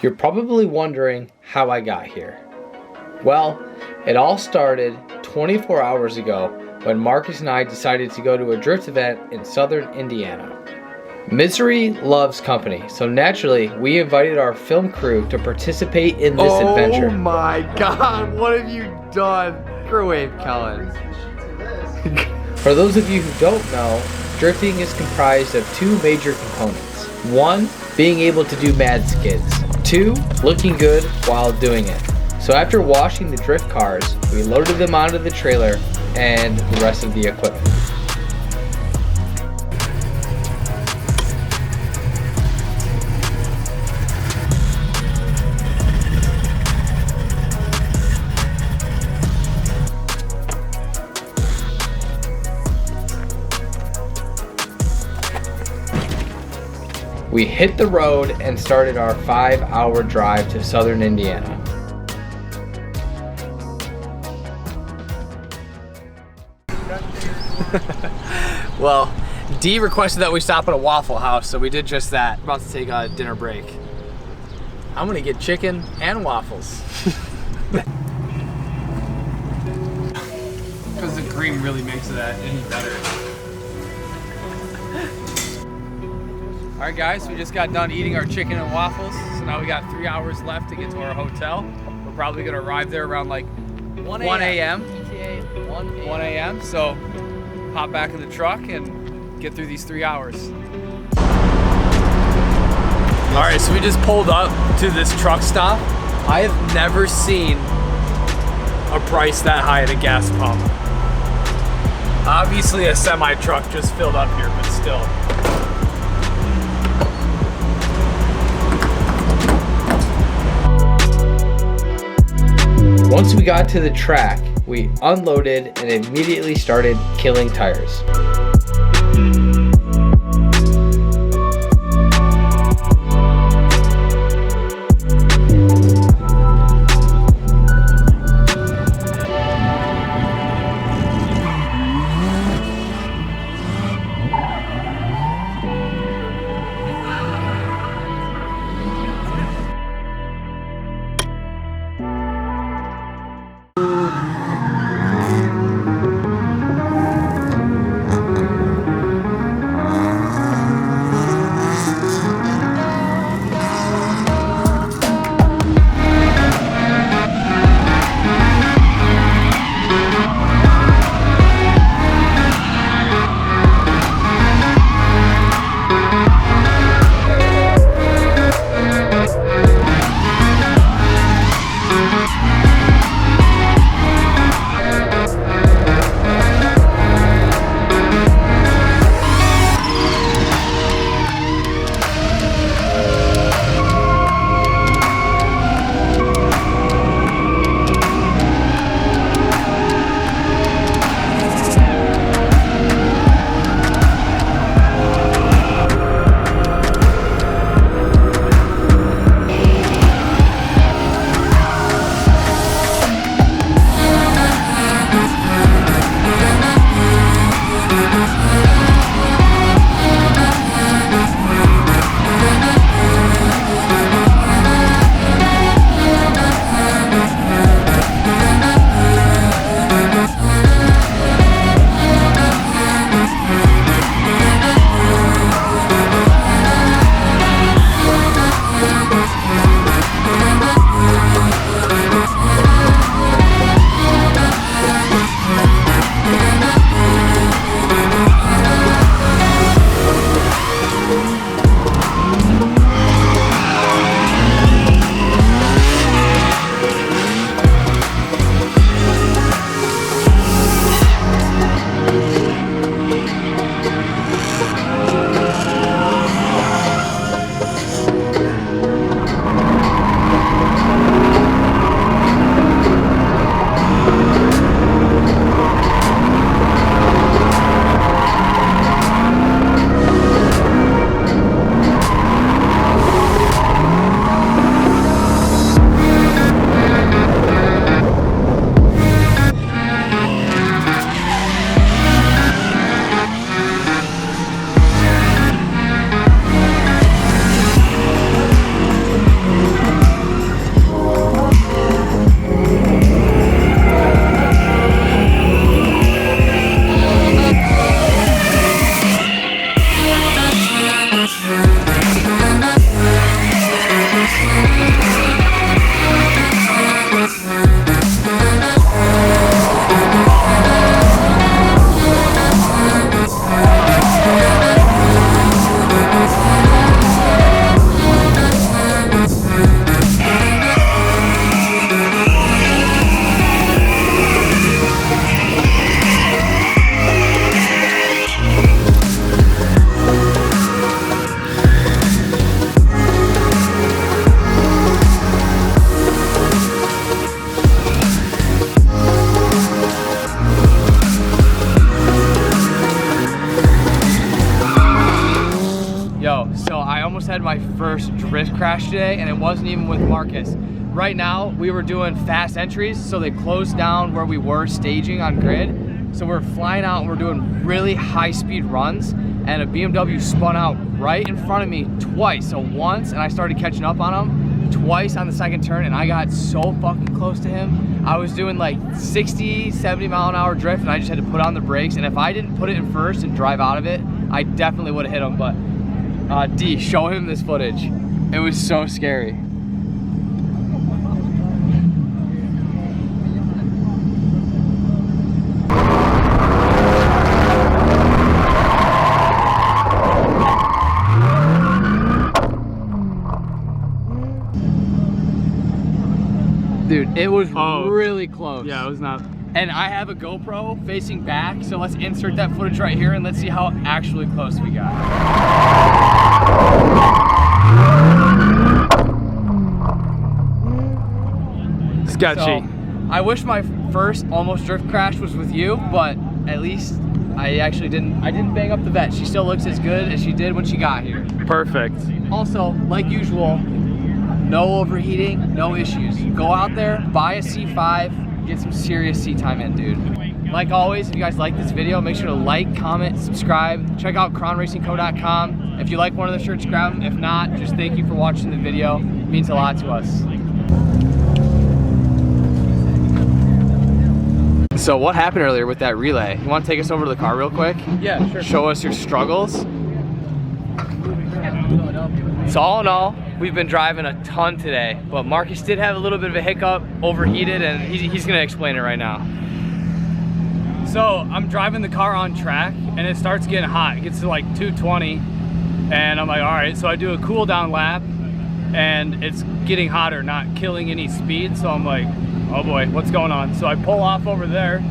You're probably wondering how I got here. Well, it all started 24 hours ago when Marcus and I decided to go to a drift event in southern Indiana. Misery loves company, so naturally we invited our film crew to participate in this adventure. Oh my god, what have you done? Microwave, Kellen. For those of you who don't know, drifting is comprised of two major components. One, being able to do mad skids. Two, looking good while doing it. So after washing the drift cars, we loaded them onto the trailer and the rest of the equipment. We hit the road and started our 5-hour drive to southern Indiana. Well, Dee requested that we stop at a Waffle House, so we did just that. We're about to take a dinner break. I'm gonna get chicken and waffles. Because the cream really makes that any better. Alright guys, we just got done eating our chicken and waffles, so now we got 3 hours left to get to our hotel. We're probably gonna arrive there around like 1 a.m. 1 a.m. So hop back in the truck and get through these 3 hours. Alright, so we just pulled up to this truck stop. I have never seen a price that high at a gas pump. Obviously a semi truck just filled up here, but still. Once we got to the track, we unloaded and immediately started killing tires. just had my first drift crash today, and it wasn't even with Marcus. Right now, we were doing fast entries, so they closed down where we were staging on grid. So we're flying out and we're doing really high speed runs, and a BMW spun out right in front of me twice. So once, and I started catching up on him, twice on the second turn, and I got so fucking close to him. I was doing like 60, 70 mile an hour drift, and I just had to put on the brakes, and if I didn't put it in first and drive out of it, I definitely would have hit him. But D, show him this footage. It was so scary. Dude, it was really close. Yeah, it was not. And I have a GoPro facing back, so let's insert that footage right here and let's see how actually close we got. Sketchy. So, I wish my first almost drift crash was with you, but at least I didn't bang up the vet. She still looks as good as she did when she got here. Perfect. Also, like usual, no overheating, no issues. Go out there, buy a C5, get some serious seat time in, dude. Like always, if you guys like this video, make sure to like, comment, subscribe. Check out cronracingco.com. If you like one of the shirts, grab them. If not, just thank you for watching the video. It means a lot to us. So what happened earlier with that relay? You want to take us over to the car real quick? Yeah, sure. Show us your struggles. So all in all, we've been driving a ton today, but Marcus did have a little bit of a hiccup, overheated, and he's gonna explain it right now. So I'm driving the car on track and it starts getting hot. It gets to like 220 and I'm like, all right, so I do a cool down lap and it's getting hotter, not killing any speed. So I'm like, oh boy, what's going on? So I pull off over there,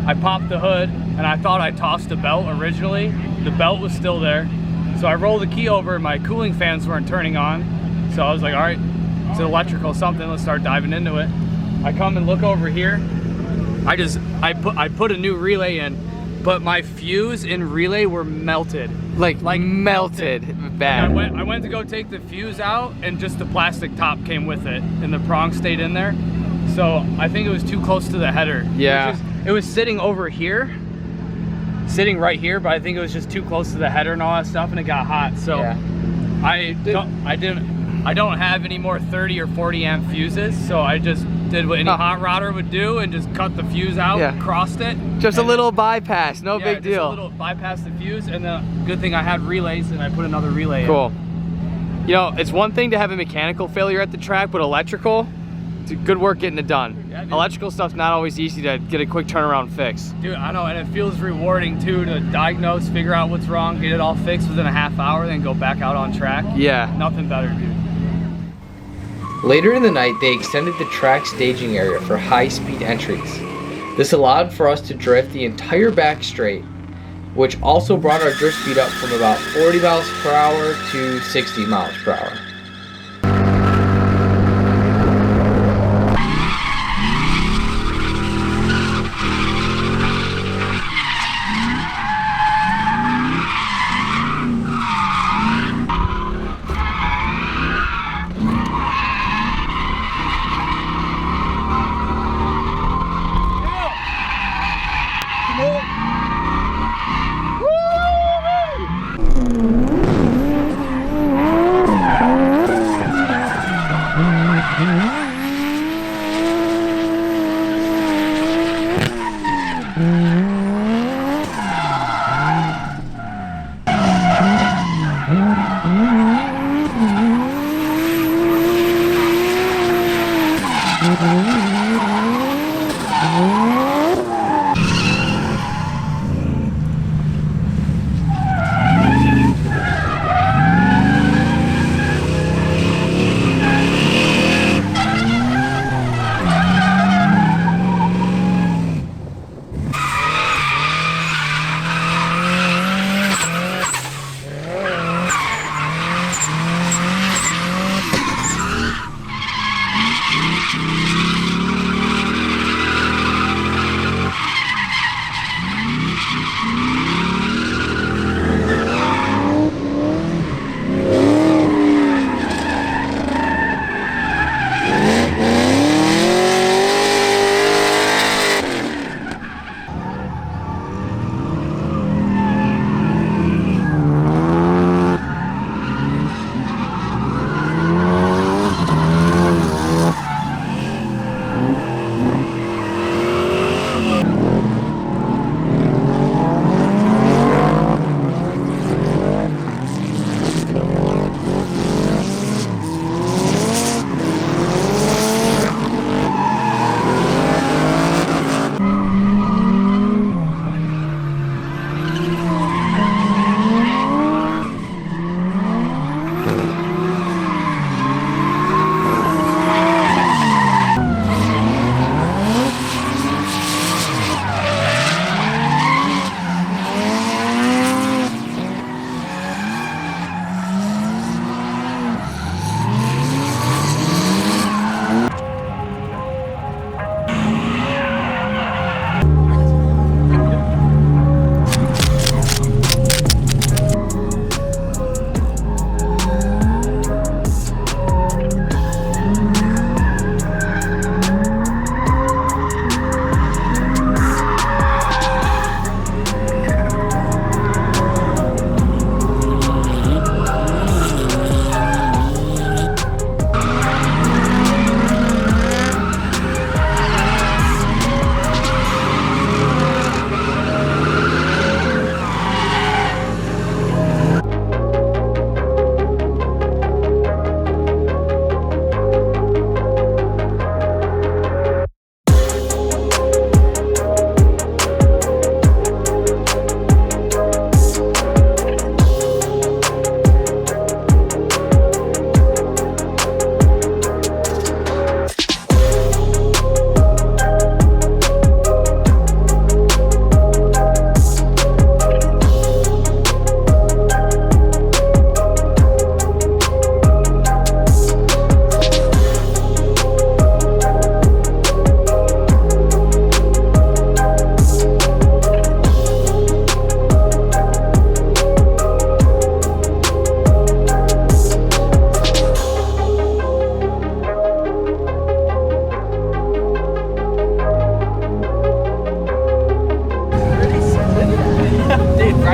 I pop the hood, and I thought I tossed the belt originally. The belt was still there. So I roll the key over and my cooling fans weren't turning on. So I was like, all right, it's electrical something, let's start diving into it. I come and look over here. I put a new relay in, but my fuse and relay were melted. Like melted bad. I went to go take the fuse out and just the plastic top came with it and the prong stayed in there. So I think it was too close to the header. Yeah. It was sitting over here, sitting right here, but I think it was just too close to the header and all that stuff, and it got hot. So yeah. I don't have any more 30 or 40 amp fuses, so I just did what any hot rodder would do and just cut the fuse out, crossed it. Just a little bypass, no big deal. Just a little bypass the fuse, and then good thing I had relays and I put another relay in. Cool. You know, it's one thing to have a mechanical failure at the track, but electrical, it's good work getting it done. Yeah, electrical stuff's not always easy to get a quick turnaround fix. Dude, I know, and it feels rewarding too to diagnose, figure out what's wrong, get it all fixed within a half hour, then go back out on track. Yeah. Nothing better, dude. Later in the night, they extended the track staging area for high-speed entries. This allowed for us to drift the entire back straight, which also brought our drift speed up from about 40 miles per hour to 60 miles per hour.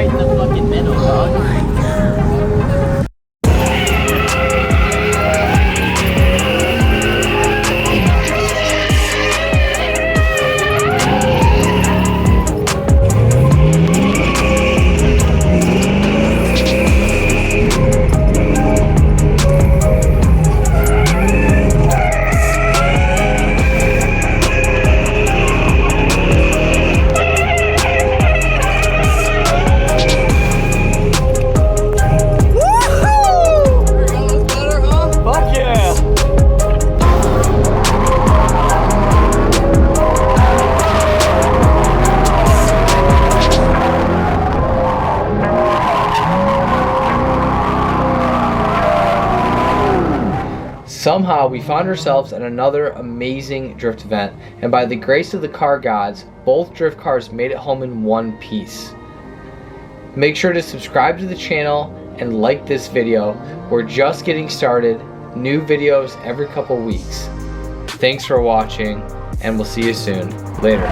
right in the fucking middle, dog. Somehow we found ourselves at another amazing drift event, and by the grace of the car gods, both drift cars made it home in one piece. Make sure to subscribe to the channel and like this video. We're just getting started. New videos every couple weeks. Thanks for watching, and we'll see you soon. Later.